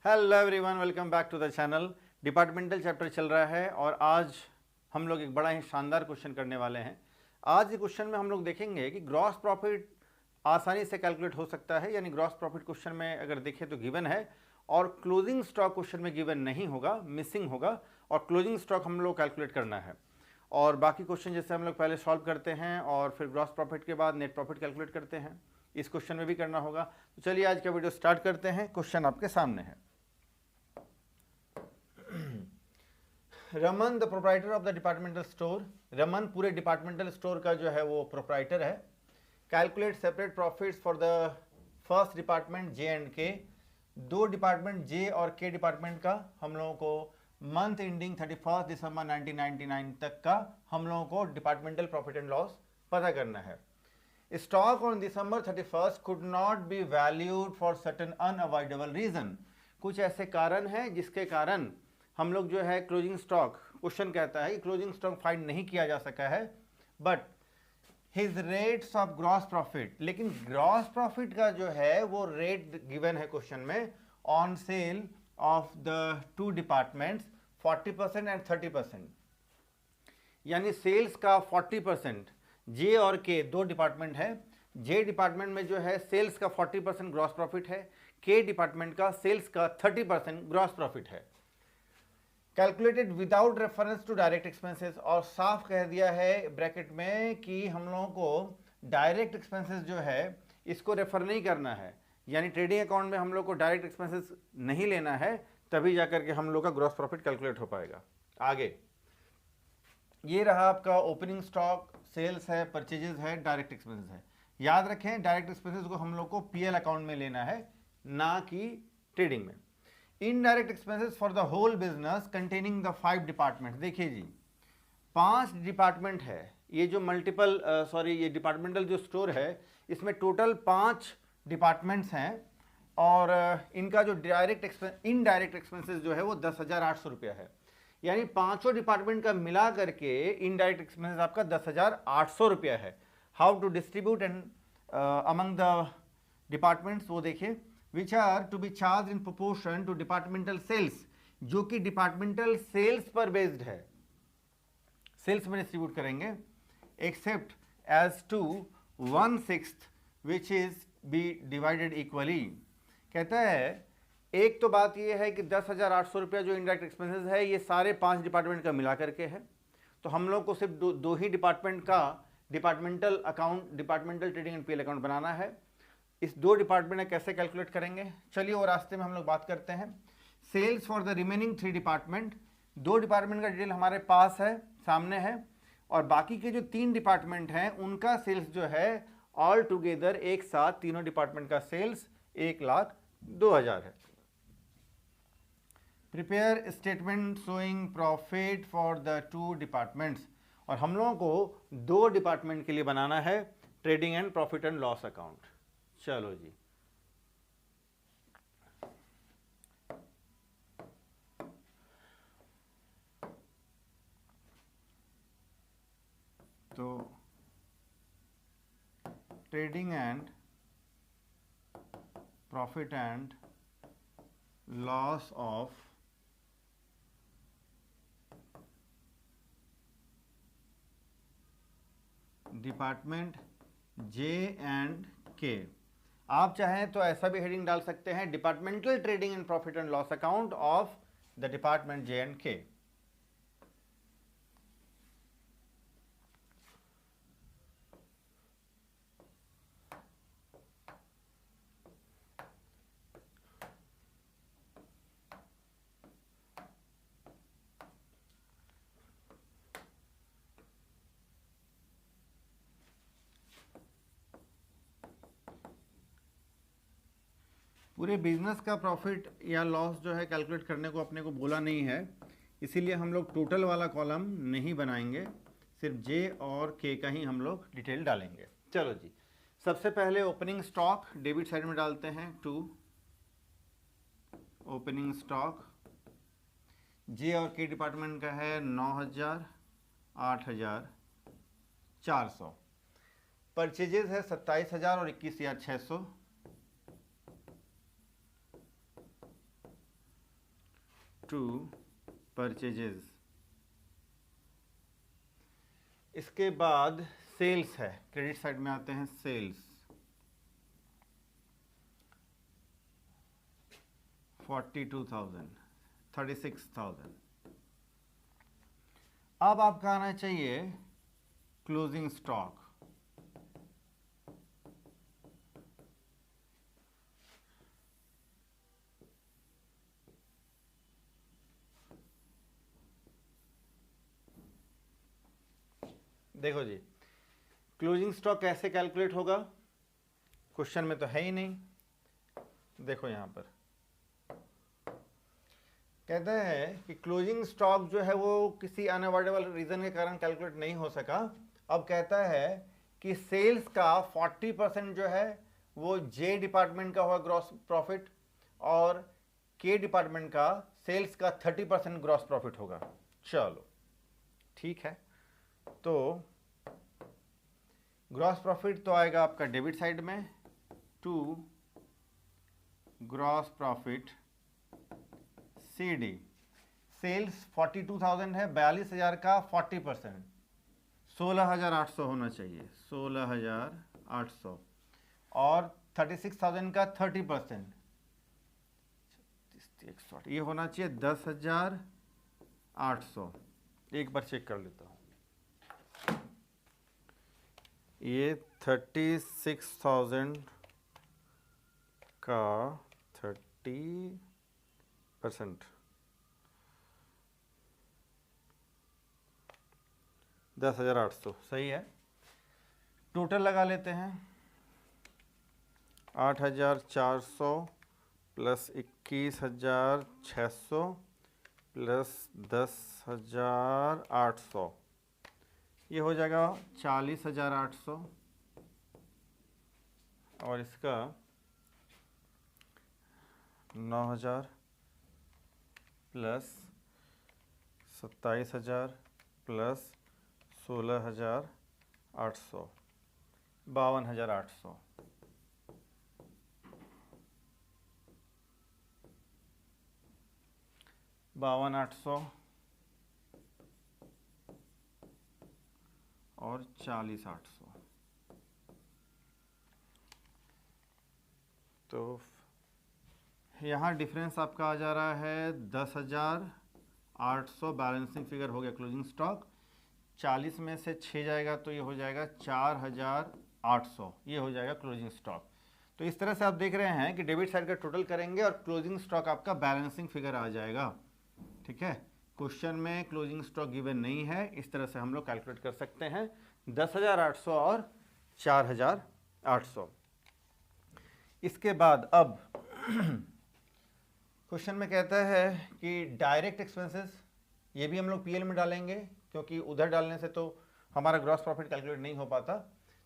Hello everyone, welcome back to the channel. Departmental chapter चल रहा है और आज हम लोग एक बड़ा ही शानदार क्वेश्चन करने वाले हैं। आज के क्वेश्चन में हम लोग देखेंगे कि ग्रॉस प्रॉफिट आसानी से कैलकुलेट हो सकता है, यानी ग्रॉस प्रॉफिट क्वेश्चन में अगर देखें तो गिवन है और क्लोजिंग स्टॉक क्वेश्चन में गिवन नहीं होगा, मिसिंग होगा और क्लोजिंग स्टॉक हम लोग कैलकुलेट करना है। और बाकी क्वेश्चन जैसे हम लोग पहले सॉल्व करते हैं और फिर ग्रॉस प्रॉफिट के बाद नेट प्रॉफिट कैलकुलेट करते हैं, इस क्वेश्चन में भी करना होगा। तो चलिए आज का वीडियो स्टार्ट करते हैं। क्वेश्चन आपके सामने है। Raman the proprietor of the departmental store, Raman पूरे डिपार्टमेंटल स्टोर का जो है वो प्रोप्राइटर है। Calculate separate profits for the first department J and के, दो डिपार्टमेंट जे और के डिपार्टमेंट का हम लोगों को मंथ एंडिंग 31 दिसंबर 1999 तक का हम लोगों को डिपार्टमेंटल प्रॉफिट एंड लॉस पता करना है। Stock on December 31 could not be valued for certain unavoidable reason, कुछ ऐसे कारण हैं जिसके कारण हम लोग जो है क्लोजिंग स्टॉक, क्वेश्चन कहता है कि क्लोजिंग स्टॉक फाइंड नहीं किया जा सका है, but his rates of gross profit, लेकिन ग्रॉस प्रॉफिट का जो है वो रेट गिवन है क्वेश्चन में on sale of the two departments 40% and 30%, यानी सेल्स का 40%, जे और के दो डिपार्टमेंट है। जे डिपार्टमेंट में जो है सेल्स का 40% ग्रॉस प्रॉफिट है, के डिपार्टमेंट का सेल्स का 30% ग्रॉस प्रॉफिट है। Calculated without reference to direct expenses, और साफ कह दिया है ब्रैकेट में कि हम लोगों को डायरेक्ट एक्सपेंसेस जो है इसको रेफर नहीं करना है, यानी ट्रेडिंग अकाउंट में हम लोग को डायरेक्ट एक्सपेंसेस नहीं लेना है, तभी जाकर के हम लोग का ग्रॉस प्रॉफिट कैलकुलेट हो पाएगा। आगे ये रहा आपका ओपनिंग स्टॉक, सेल्स है, परचेजेस है, डायरेक्ट एक्सपेंसेस है। याद रखें डायरेक्ट एक्सपेंसेस को हम लोग को पीएल अकाउंट में लेना है, ना कि ट्रेडिंग में। Indirect expenses for the whole business containing the 5 department, देखिए जी 5 डिपार्टमेंट है, ये जो मल्टीपल ये डिपार्टमेंटल जो स्टोर है इसमें टोटल 5 डिपार्टमेंट्स हैं और इनका जो इनडायरेक्ट एक्सपेंसेस जो है वो 10,800 रुपया है, यानी पांचों डिपार्टमेंट का मिला करके इनडायरेक्ट एक्सपेंसेस आपका 10,800 रुपया है। How to distribute and among the departments, वो देखिए which are to be charged in proportion to departmental sales, जो कि डिपार्टमेंटल सेल्स पर बेस्ड है, सेल्स में डिस्ट्रीब्यूट करेंगे, except as to 1/6 which is be divided equally. कहता है एक तो बात ये है कि 10,800 रुपया जो इनडायरेक्ट एक्सपेंसेस है ये सारे 5 डिपार्टमेंट का मिला करके है, तो हम लोग को सिर्फ दो ही डिपार्टमेंट का departmental account, departmental trading and PL account बनाना है। इस दो डिपार्टमेंट में कैसे कैलकुलेट करेंगे, चलिए वो रास्ते में हम लोग बात करते हैं। Sales for the remaining 3 department, दो डिपार्टमेंट का डिटेल हमारे पास है, सामने है, और बाकी के जो 3 डिपार्टमेंट हैं उनका सेल्स जो है ऑल टुगेदर एक साथ तीनों डिपार्टमेंट का सेल्स 1,02,000 है। Prepare statement showing profit for the 2 departments, और हम लोगों को 2 डिपार्टमेंट के लिए बनाना है trading and profit and loss account. चलो जी, तो trading and profit and loss of department J and के, आप चाहें तो ऐसा भी हेडिंग डाल सकते हैं, departmental trading and profit and loss account of the department J and के। पूरे बिजनेस का प्रॉफिट या लॉस जो है कैलकुलेट करने को अपने को बोला नहीं है, इसीलिए हम लोग टोटल वाला कॉलम नहीं बनाएंगे, सिर्फ जे और के का ही हम लोग डिटेल डालेंगे। चलो जी, सबसे पहले ओपनिंग स्टॉक डेबिट साइड में डालते हैं, 2 ओपनिंग स्टॉक जे और के डिपार्टमेंट का है 9,000, 8,400, परचेजेस है 27,000 और 21,600, टू परचेजेस। इसके बाद सेल्स है, क्रेडिट साइड में आते हैं सेल्स 42,000 36,000। अब आपका आना चाहिए क्लोजिंग स्टॉक। देखो जी, क्लोजिंग स्टॉक कैसे कैलकुलेट होगा, क्वेश्चन में तो है ही नहीं। देखो यहां पर कहते हैं कि क्लोजिंग स्टॉक जो है वो किसी अनअवॉइडेबल रीजन के कारण कैलकुलेट नहीं हो सका। अब कहता है कि सेल्स का 40% जो है वो जे डिपार्टमेंट का होगा ग्रॉस प्रॉफिट, और के डिपार्टमेंट का सेल्स का 30% ग्रॉस प्रॉफिट होगा। चलो ठीक है, तो ग्रॉस प्रॉफिट तो आएगा आपका डेबिट साइड में, to gross profit c d. Sales 42,000 है, 42,000 का 40% 16,800 होना चाहिए, 16,800, और 36,000 का 30% ये होना चाहिए 10,800। एक बार चेक कर लेता हूँ, ये 36,000 का 30% 10,800 सही है। टोटल लगा लेते हैं, 8,400 प्लस 21,600 प्लस 10,800, ये हो जाएगा 40,800, और इसका 9,000 प्लस 27,000 प्लस 16,800, 52,800। 52,800 और 40,800, तो यहाँ डिफरेंस आपका आ जा रहा है 10,800। बैलेंसिंग फिगर हो गया क्लोजिंग स्टॉक। 40 में से 6 जाएगा तो ये हो जाएगा 4,800, ये हो जाएगा क्लोजिंग स्टॉक। तो इस तरह से आप देख रहे हैं कि डेबिट साइड का टोटल करेंगे और क्लोजिंग स्टॉक आपका बैलेंसिंग फिगर आ जाएगा। ठीक है, क्वेश्चन में क्लोजिंग स्टॉक गिवन नहीं है, इस तरह से हम लोग कैलकुलेट कर सकते हैं 10,800 और 4,800। इसके बाद अब क्वेश्चन में कहता है कि डायरेक्ट एक्सपेंसेस, ये भी हम लोग पीएल में डालेंगे, क्योंकि उधर डालने से तो हमारा ग्रॉस प्रॉफिट कैलकुलेट नहीं हो पाता।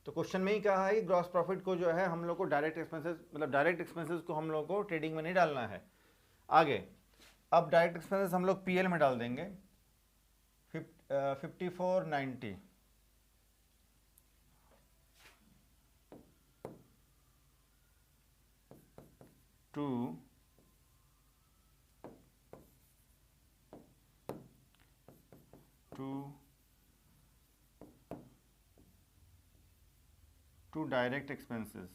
तो क्वेश्चन में ही कहा है कि ग्रॉस प्रॉफिट को जो है हम लोग को डायरेक्ट एक्सपेंसेस, मतलब डायरेक्ट एक्सपेंसेस को हम लोग को ट्रेडिंग में नहीं डालना है आगे। अब डायरेक्ट एक्सपेंसेस हम लोग पीएल में डाल देंगे, 5490 टू डायरेक्ट एक्सपेंसेस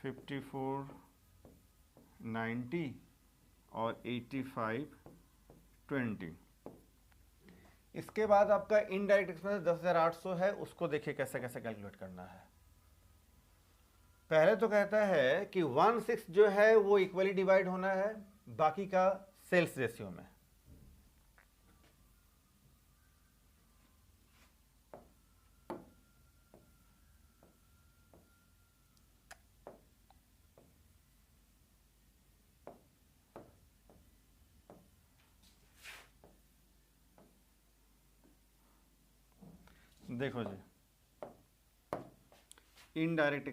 5490 और 8520। इसके बाद आपका इनडायरेक्ट एक्सपेंसेस 10,800 है, उसको देखिए कैसे कैसे कैलकुलेट करना है। पहले तो कहता है कि 1/6 जो है वो इक्वली डिवाइड होना है बाकी का सेल्स रेशियो में। देखो जी, इनडायरेक्ट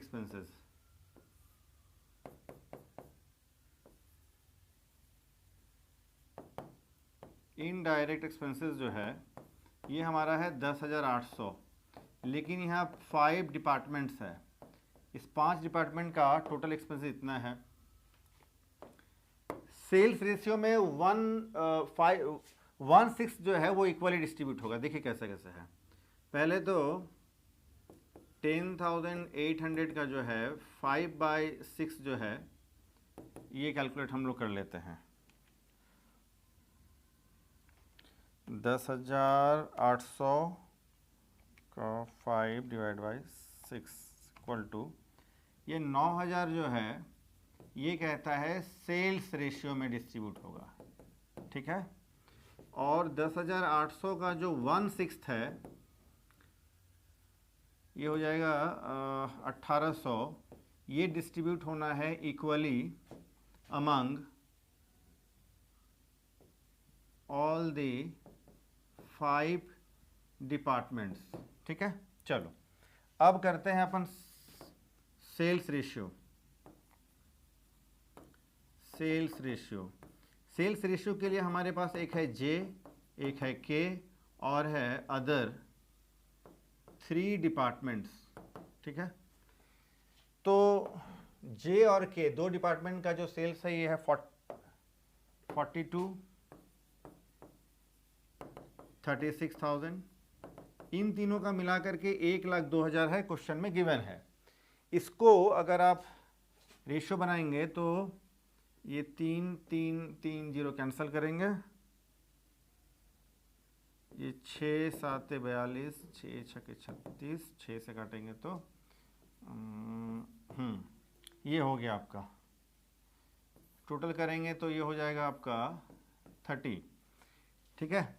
एक्सपेंसेस जो है ये हमारा है 10,800, लेकिन यहाँ 5 डिपार्टमेंट्स है, इस 5 डिपार्टमेंट का टोटल एक्सपेंसेस इतना है, सेल्स रेशियो में 1:6 जो है वो इक्वली डिस्ट्रीब्यूट होगा। देखिए कैसे कैसे है। पहले तो 10,800 का जो है 5/6 जो है ये कैलकुलेट हम लोग कर लेते हैं। 10,800 का 5/6 इक्वल टू ये 9,000 जो है ये कहता है सेल्स रेशियो में डिस्ट्रीब्यूट होगा, ठीक है। और 10,800 का जो 1/6 है ये हो जाएगा 1,800। ये डिस्ट्रीब्यूट होना है equally among all the 5 departments, ठीक है। चलो अब करते हैं अपन सेल्स रेशियो। सेल्स रेशियो के लिए हमारे पास एक है जे, एक है के और है अदर 3 डिपार्टमेंट्स, ठीक है। तो जे और के 2 डिपार्टमेंट का जो सेल्स है ये है 42, 36,000। इन तीनों का मिलाकर के 1,02,000 है, क्वेश्चन में गिवन है। इसको अगर आप रेशियो बनाएंगे तो ये 3, 3, 3 0 कैंसिल करेंगे, ये 6, 7 42, 6 6 36, 6 से काटेंगे तो ये हो गया आपका। टोटल करेंगे तो ये हो जाएगा आपका 30, ठीक है।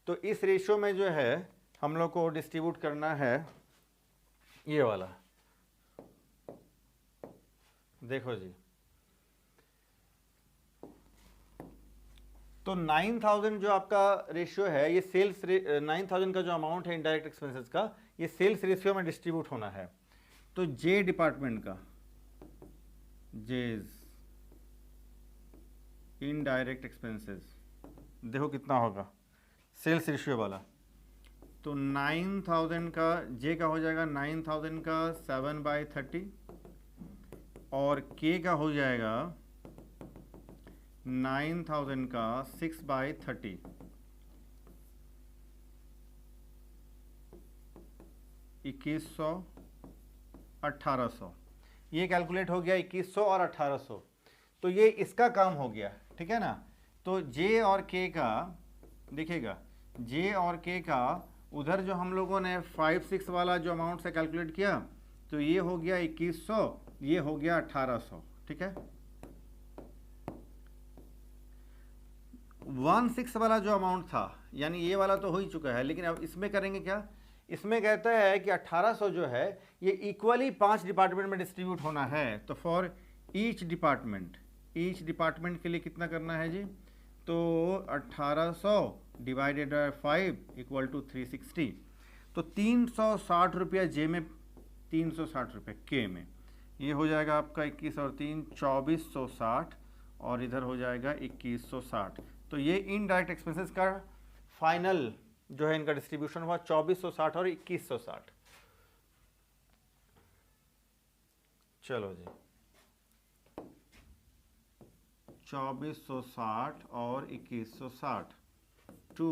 तो इस रेशियो में जो है हम लोग को डिस्ट्रीब्यूट करना है ये वाला। देखो जी, तो 9,000 जो आपका रेशियो है ये सेल्स 9,000 का जो अमाउंट है इनडायरेक्ट एक्सपेंसेस का ये सेल्स रेशियो में डिस्ट्रीब्यूट होना है। तो जे डिपार्टमेंट का जेज इनडायरेक्ट एक्सपेंसेस देखो कितना होगा सेल्स रेशियो वाला। तो 9,000 का जे का हो जाएगा 9,000 का 7/30 और के का हो जाएगा 9,000 का 6/30। 2100, 1800 ये कैलकुलेट हो गया 2100 और 1800। तो ये इसका काम हो गया, ठीक है ना। तो जे और के का देखिएगा, जे और के का उधर जो हम लोगों ने 5-6 वाला जो अमाउंट से कैलकुलेट किया तो ये हो गया 2100, ये हो गया 1800, ठीक है। 1/6 वाला जो अमाउंट था यानी ये वाला तो हो ही चुका है, लेकिन अब इसमें करेंगे क्या। इसमें कहता है कि 1800 जो है ये इक्वली 5 डिपार्टमेंट में डिस्ट्रीब्यूट होना है। तो फॉर ईच डिपार्टमेंट के लिए कितना करना है जी। तो 1800 डिवाइडेड बाय 5 इक्वल टू 360। तो 360 रुपया जे में, 360 रुपये के में, ये हो जाएगा आपका 21 और 3 2460 और इधर हो जाएगा 2160। तो ये इनडायरेक्ट एक्सपेंसेस का फाइनल जो है इनका डिस्ट्रीब्यूशन हुआ 2460 और 2160। चलो जी 2460 और 2160 टू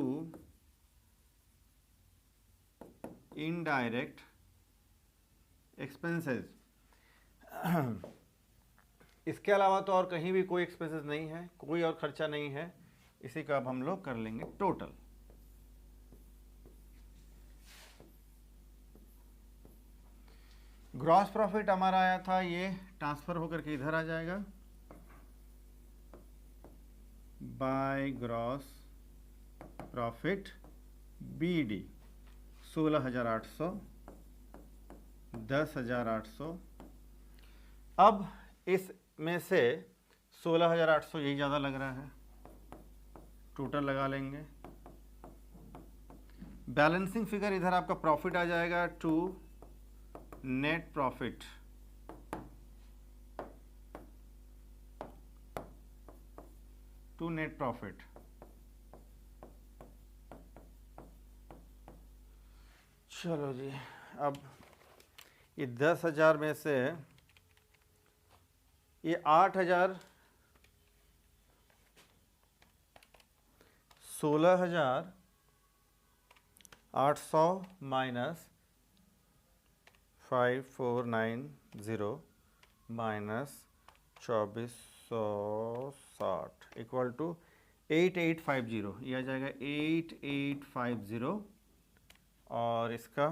इनडायरेक्ट एक्सपेंसेस। इसके अलावा तो और कहीं भी कोई एक्सपेंसेस नहीं है, कोई और खर्चा नहीं है। इसी का अब हम लोग कर लेंगे टोटल। ग्रॉस प्रॉफिट हमारा आया था, ये ट्रांसफर होकर के इधर आ जाएगा बाय ग्रॉस प्रॉफिट BD 16,800, 10,800। अब इस में से 16,800 यही ज़्यादा लग रहा है, टोटल लगा लेंगे। बैलेंसिंग फिगर इधर आपका प्रॉफिट आ जाएगा to net profit, to net profit. चलो जी, अब ये 10,000 में से ये 8,000 16,800 माइनस 5490 माइनस 2460 इक्वल टू 8850, ये आ जाएगा 8850 और इसका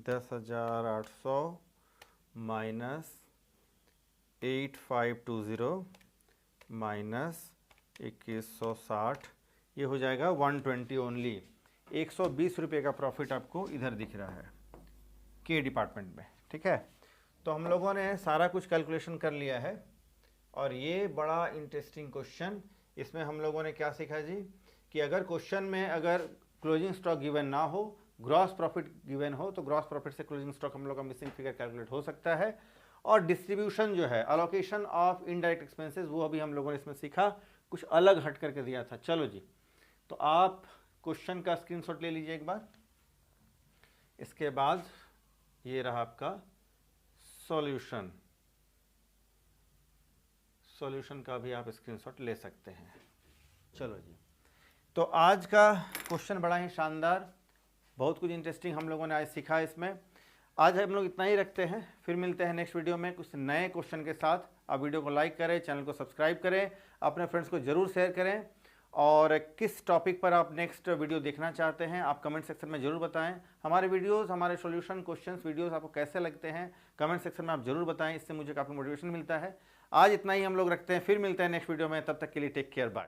10,800 माइनस 8520 माइनस 2160, ये हो जाएगा 120 ओनली। 120 रुपये का प्रॉफिट आपको इधर दिख रहा है के डिपार्टमेंट में, ठीक है। तो हम लोगों ने सारा कुछ कैलकुलेशन कर लिया है और ये बड़ा इंटरेस्टिंग क्वेश्चन, इसमें हम लोगों ने क्या सीखा जी कि अगर क्वेश्चन में अगर क्लोजिंग स्टॉक गिवन ना हो, ग्रॉस प्रॉफिट गिवन हो, तो ग्रॉस प्रॉफिट से क्लोजिंग स्टॉक हम लोग का मिसिंग फिगर कैलकुलेट हो सकता है। और डिस्ट्रीब्यूशन जो है, अलोकेशन ऑफ इनडायरेक्ट एक्सपेंसेस, वो अभी हम लोगों ने इसमें सीखा, कुछ अलग हट करके दिया था। चलो जी, तो आप क्वेश्चन का स्क्रीनशॉट ले लीजिए एक बार। इसके बाद ये रहा आपका सॉल्यूशन, सॉल्यूशन का भी आप स्क्रीनशॉट ले सकते हैं। चलो जी, तो आज का क्वेश्चन बड़ा ही शानदार, बहुत कुछ इंटरेस्टिंग हम लोगों ने आज सीखा इसमें। आज हम लोग इतना ही रखते हैं, फिर मिलते हैं नेक्स्ट वीडियो में कुछ नए क्वेश्चन के साथ। आप वीडियो को लाइक करें, चैनल को सब्सक्राइब करें, अपने फ्रेंड्स को जरूर शेयर करें, और किस टॉपिक पर आप नेक्स्ट वीडियो देखना चाहते हैं आप कमेंट सेक्शन में जरूर बताएं। हमारे वीडियोस, हमारे सॉल्यूशन क्वेश्चंस वीडियोस आपको कैसे लगते हैं कमेंट सेक्शन में आप जरूर बताएं, इससे मुझे काफ़ी मोटिवेशन मिलता है। आज इतना ही हम लोग रखते हैं, फिर मिलते हैं नेक्स्ट वीडियो में, तब तक के लिए टेक केयर, बाय।